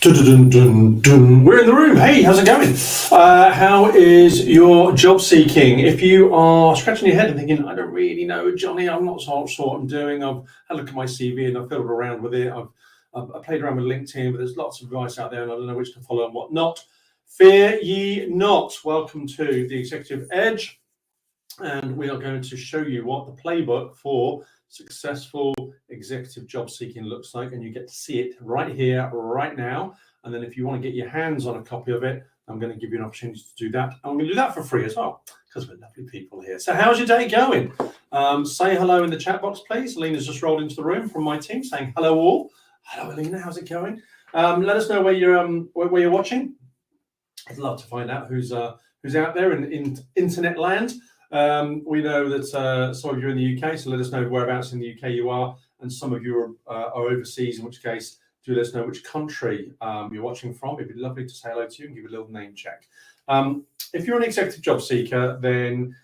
Dun, dun, dun, dun. We're in the room. Hey, how's it going? How is your job seeking? If you are scratching your head and thinking, I don't really know, Johnny, I'm not sure what I'm doing. I've had a look at my CV and I've fiddled around with it. I've played around with LinkedIn, but there's lots of advice out there and I don't know which to follow and what not. Fear ye not. Welcome to the Executive Edge. And we are going to show you what the playbook for successful executive job seeking looks like, and you get to see it right here, right now. And then if you want to get your hands on a copy of it, I'm going to give you an opportunity to do that. I'm going to do that for free as well, because we're lovely people here. So how's your day going? Say hello in the chat box, please. Alina's just rolled into the room from my team saying hello all. Hello, Alina, how's it going? Let us know where you're watching. I'd love to find out who's out there in internet land. We know that some of you are in the UK, so let us know whereabouts in the UK you are, and some of you are overseas, in which case do let us know which country you're watching from. It'd be lovely to say hello to you and give you a little name check. If you're an executive job seeker, then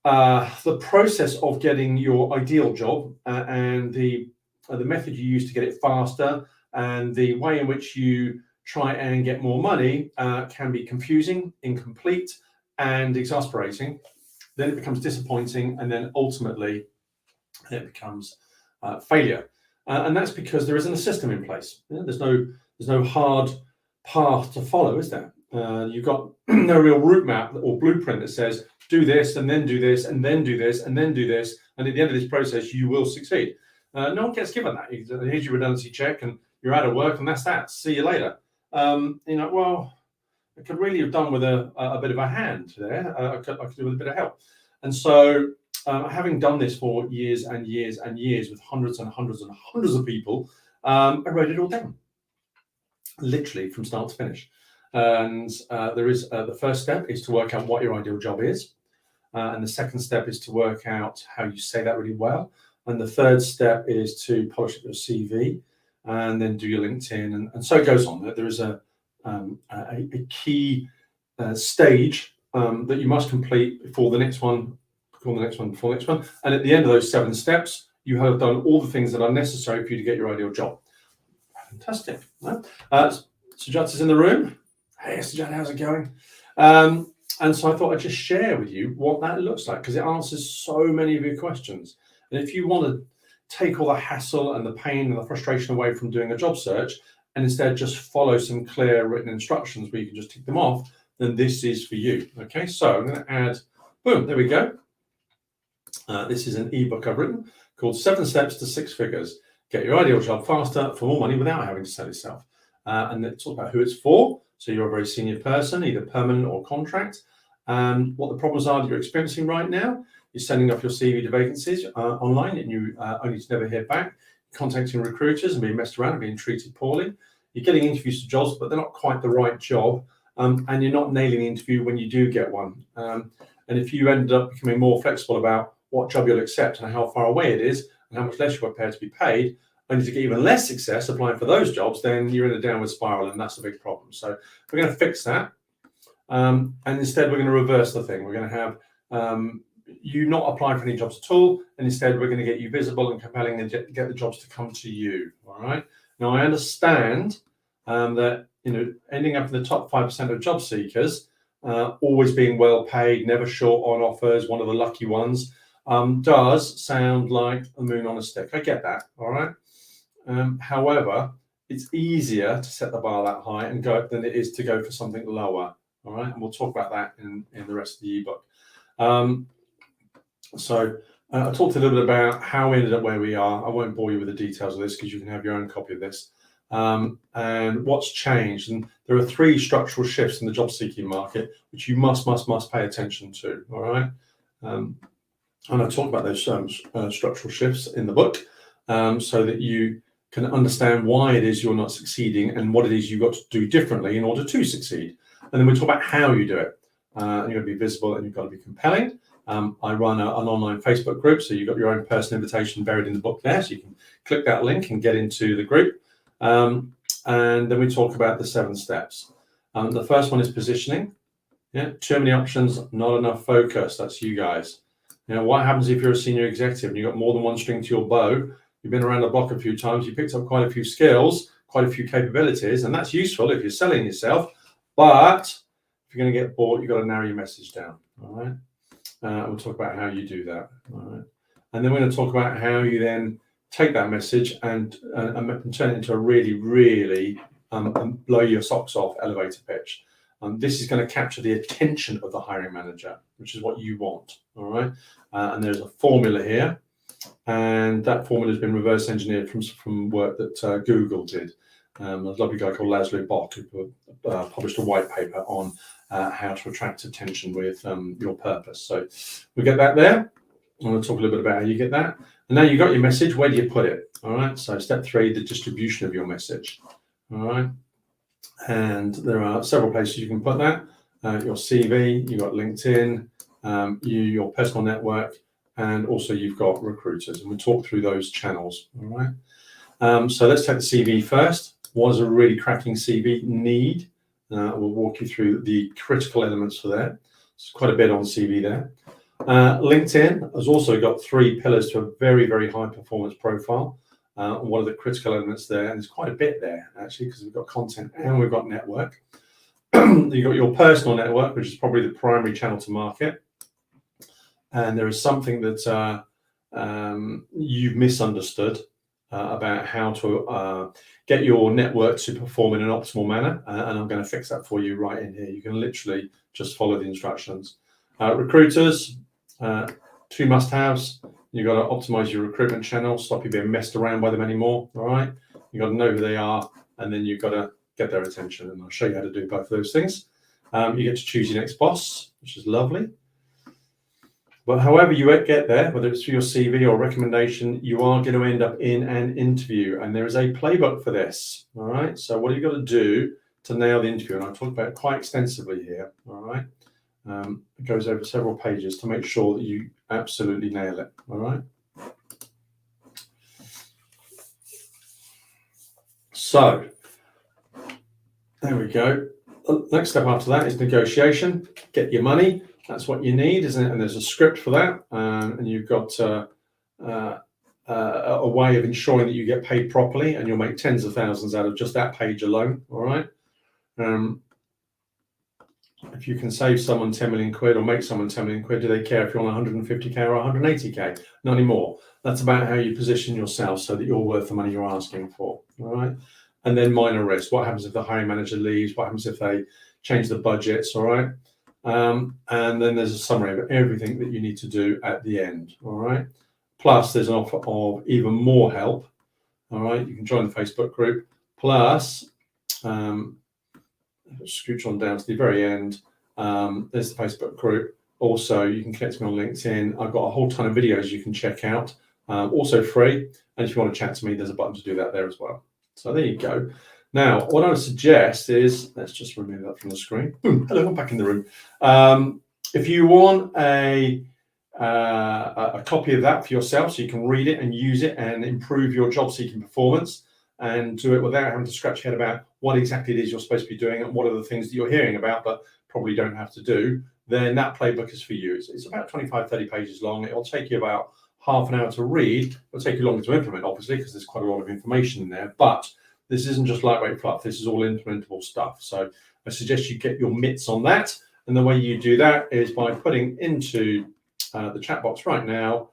the process of getting your ideal job and the method you use to get it faster and the way in which you try and get more money can be confusing, incomplete, and exasperating. Then it becomes disappointing, and then ultimately it becomes failure. And that's because there isn't a system in place. There's no hard path to follow, is there? You've got no real route map or blueprint that says do this and then do this and then do this and then do this, and at the end of this process you will succeed. No one gets given that. Here's your redundancy check, and you're out of work, and that's that. See you later. Well, I could really have done with a bit of a hand there. I could do with a bit of help. And so having done this for years and years and years with hundreds and hundreds and hundreds of people, I wrote it all down, literally from start to finish. And there is the first step is to work out what your ideal job is. And the second step is to work out how you say that really well. And the third step is to polish up your CV and then do your LinkedIn. And so it goes on. There is a key stage that you must complete before the next one, before the next one. And at the end of those 7 steps, you have done all the things that are necessary for you to get your ideal job. Fantastic. Sujata's in the room. Hey, Sujata, how's it going? And so I thought I'd just share with you what that looks like, because it answers so many of your questions. And if you want to take all the hassle and the pain and the frustration away from doing a job search, and instead just follow some clear written instructions where you can just tick them off, then this is for you. Okay, so I'm going to add, boom, there we go. This is an ebook I've written called 7 Steps to 6 Figures. Get your ideal job faster for more money without having to sell yourself. And it's all about who it's for. So you're a very senior person, either permanent or contract. What the problems are that you're experiencing right now. You're sending off your CV to vacancies online and you only to never hear back. Contacting recruiters and being messed around and being treated poorly. You're getting interviews to jobs, but they're not quite the right job. And you're not nailing the interview when you do get one. And if you end up becoming more flexible about what job you'll accept and how far away it is and how much less you're prepared to be paid, only to get even less success applying for those jobs, then you're in a downward spiral, and that's a big problem. So we're going to fix that. And instead, we're going to reverse the thing. We're going to have you not apply for any jobs at all, and instead we're going to get you visible and compelling and get the jobs to come to you. All right. Now I understand that ending up in the top 5% of job seekers, always being well paid, never short on offers, one of the lucky ones, does sound like a moon on a stick. I get that. All right. However, it's easier to set the bar that high and go than it is to go for something lower. All right, and we'll talk about that in the rest of the ebook. So I talked a little bit about how we ended up where we are. I won't bore you with the details of this because you can have your own copy of this. And what's changed. And there are 3 structural shifts in the job seeking market, which you must pay attention to. All right. And I talk about those structural shifts in the book so that you can understand why it is you're not succeeding and what it is you've got to do differently in order to succeed. And then we talk about how you do it. And you've got to be visible and you've got to be compelling. I run an online Facebook group, so you've got your own personal invitation buried in the book there, so you can click that link and get into the group. And then we talk about the 7 steps. The first one is positioning. Yeah, too many options, not enough focus. That's you guys. What happens if you're a senior executive and you've got more than one string to your bow? You've been around the block a few times, you picked up quite a few skills, quite a few capabilities, and that's useful if you're selling yourself. But if you're going to get bought, you've got to narrow your message down. All right. We'll talk about how you do that. All right. And then we're going to talk about how you then take that message and turn it into a really, really blow your socks off elevator pitch. This is going to capture the attention of the hiring manager, which is what you want. All right. And there's a formula here, and that formula has been reverse engineered from work that Google did. There's a lovely guy called Laszlo Bock who published a white paper on how to attract attention with your purpose. So we get that there. I'm going to talk a little bit about how you get that. And now you've got your message, where do you put it? All right. So step 3, the distribution of your message. All right. And there are several places you can put that. Your CV, you've got LinkedIn, your personal network, and also you've got recruiters. And we'll talk through those channels. All right. So let's take the CV first. What does a really cracking CV need? We'll walk you through the critical elements for that. There's quite a bit on CV there. LinkedIn has also got 3 pillars to a very, very high performance profile. What are the critical elements there? And there's quite a bit there, actually, because we've got content and we've got network. You've got your personal network, which is probably the primary channel to market. And there is something that you've misunderstood about how to get your network to perform in an optimal manner. And I'm going to fix that for you right in here. You can literally just follow the instructions. Recruiters, 2 must-haves. You've got to optimize your recruitment channel, stop you being messed around by them anymore. All right. You've got to know who they are, and then you've got to get their attention. And I'll show you how to do both of those things. You get to choose your next boss, which is lovely. But however you get there, whether it's through your CV or recommendation, you are going to end up in an interview. And there is a playbook for this. All right. So what are you got to do to nail the interview? And I'll talk about it quite extensively here. All right. It goes over several pages to make sure that you absolutely nail it. All right. So there we go. The next step after that is negotiation. Get your money. That's what you need, isn't it? And there's a script for that. And you've got a way of ensuring that you get paid properly, and you'll make tens of thousands out of just that page alone. All right. If you can save someone 10 million quid or make someone 10 million quid, do they care if you're on 150k or 180k? Not anymore. That's about how you position yourself so that you're worth the money you're asking for. All right. And then minor risk. What happens if the hiring manager leaves? What happens if they change the budgets? All right. And then there's a summary of everything that you need to do at the end. All right. Plus, there's an offer of even more help. All right. You can join the Facebook group. Plus, scooch on down to the very end. There's the Facebook group. Also, you can connect me on LinkedIn. I've got a whole ton of videos you can check out, also free. And if you want to chat to me, there's a button to do that there as well. So there you go. Now, what I would suggest is, let's just remove that from the screen. Boom, hello, I'm back in the room. If you want a copy of that for yourself, so you can read it and use it and improve your job seeking performance, and do it without having to scratch your head about what exactly it is you're supposed to be doing and what are the things that you're hearing about but probably don't have to do, then that playbook is for you. It's about 25, 30 pages long. It'll take you about half an hour to read. It'll take you longer to implement, obviously, because there's quite a lot of information in there. But this isn't just lightweight fluff. This is all implementable stuff. So I suggest you get your mitts on that. And the way you do that is by putting into the chat box right now.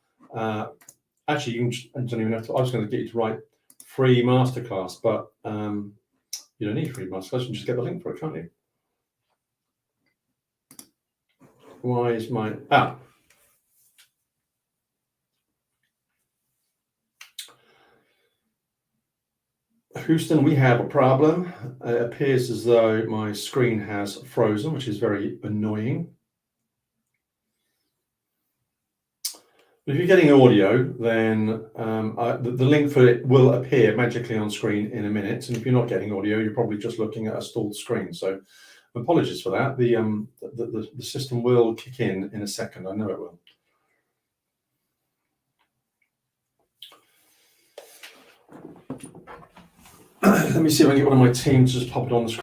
Actually, I don't even have to. I was going to get you to write free masterclass, but you don't need a free masterclass. You can just get the link for it, can't you? Why is my Houston, we have a problem. It appears as though my screen has frozen, which is very annoying. If you're getting audio, then the link for it will appear magically on screen in a minute. And if you're not getting audio, you're probably just looking at a stalled screen. So apologies for that. The system will kick in a second. I know it will. Let me see if I can get one of my team to just pop it on the screen.